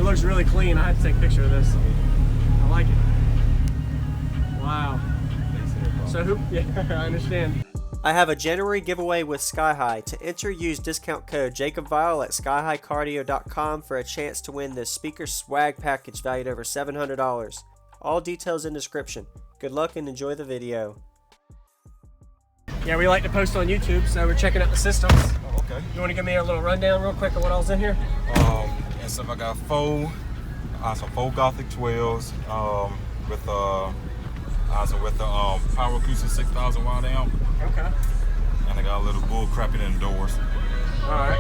It looks really clean. I had to take a picture of this. I like it. Wow. So who? Yeah, I understand. I have a January giveaway with Sky High. To enter, use discount code JacobVile at skyhighcardio.com for a chance to win this speaker swag package valued over $700. All details in description. Good luck and enjoy the video. Yeah, we like to post on YouTube, so we're checking out the systems. Oh, okay. You want to give me a little rundown real quick of what all's in here? And so I got four Gothic 12s with the Power Acoustik 6,000 watt amp. Okay. And I got a little bull crapping indoors. All right.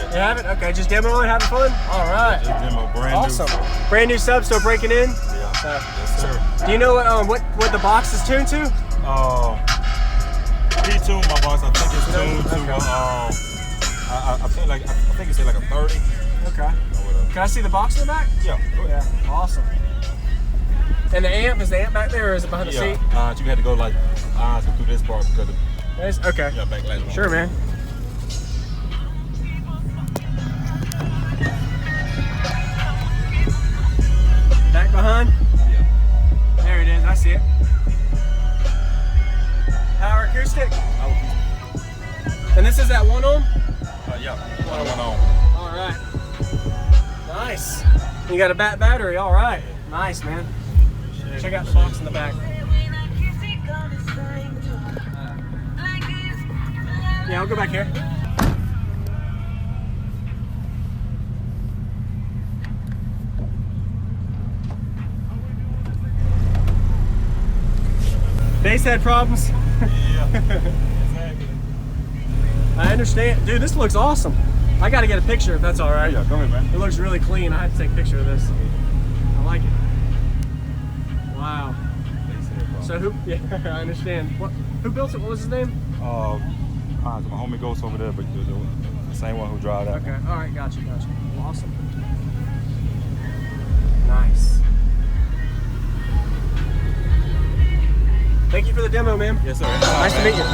You haven't? Okay, just demoing, having fun? All right. Just demo, brand new. Brand new sub, still breaking in? Yeah. Yes, sir. Do you know what the box is tuned to? P-tune, my box, I think it's tuned to, I think it's like a 30. Okay. Can I see the box in the back? Yeah. Yeah, awesome. And the amp, is the amp back there or is it behind the seat? You had to go like through this part because of okay. Yeah, back light. Sure, man. Back behind? Yeah. There it is, I see it. Power acoustic? And this is at 1 ohm? Yeah, 1 ohm. All right. Nice. You got a battery, all right. Nice, man. Check out the box in the back. Yeah, I'll go back here. Bass had problems? Yeah, exactly. I understand. Dude, this looks awesome. I gotta get a picture if that's all right. Yeah, go ahead, man. It looks really clean. I had to take a picture of this. I like it. Wow. So who, yeah, I understand. Who built it? What was his name? My homie Ghost over there, but the same one who drive that. Okay, all right, gotcha. Awesome. Nice. Thank you for the demo, man. Yes, sir. Nice to meet you.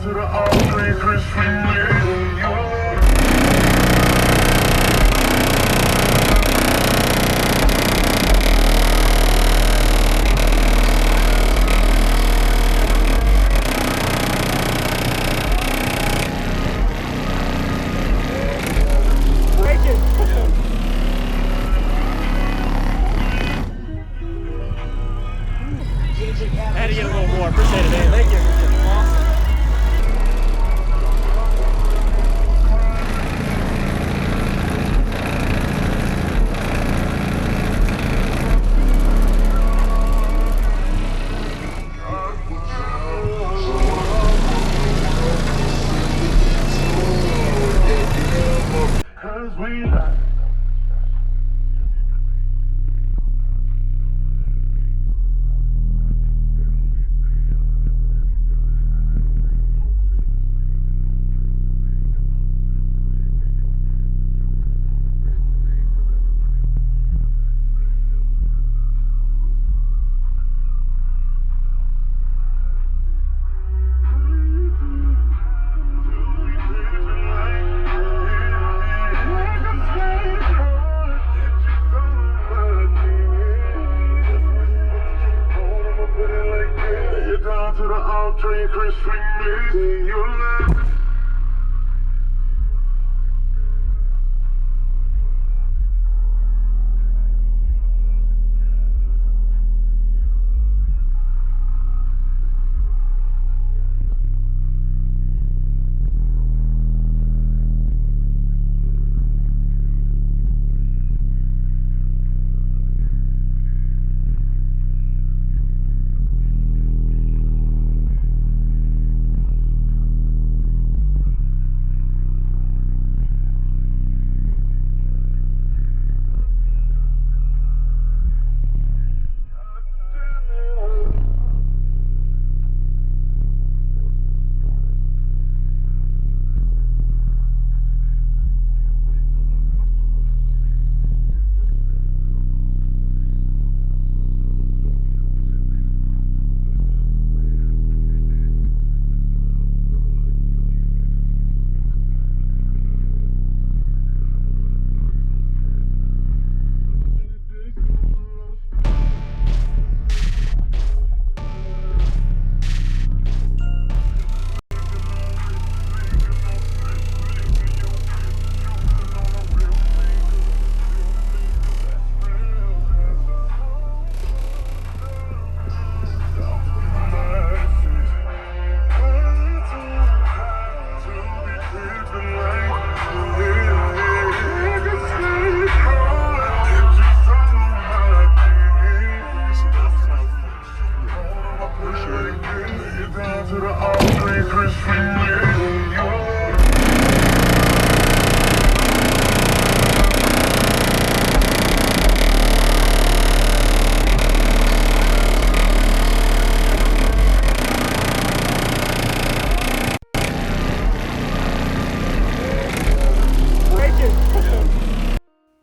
to the Alternator, I had to get a little more. Appreciate it, man. Thank you. Awesome. To the Alternator, swing me, your love.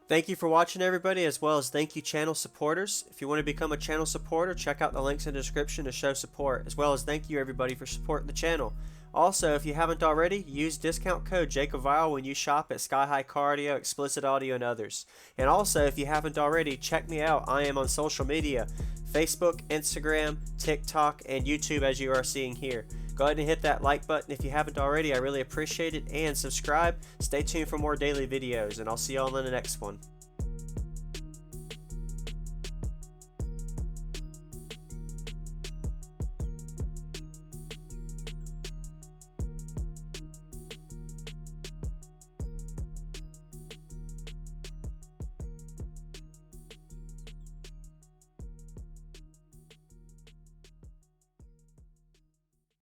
Thank you for watching, everybody, as well as thank you channel supporters. If you want to become a channel supporter, check out the links in the description to show support, as well as thank you everybody for supporting the channel. Also, if you haven't already, use discount code JACOBVILE when you shop at Sky High Car Audio, Explicit Audio, and others. And also, if you haven't already, check me out. I am on social media, Facebook, Instagram, TikTok, and YouTube, as you are seeing here. Go ahead and hit that like button if you haven't already. I really appreciate it. And subscribe. Stay tuned for more daily videos, and I'll see y'all in the next one.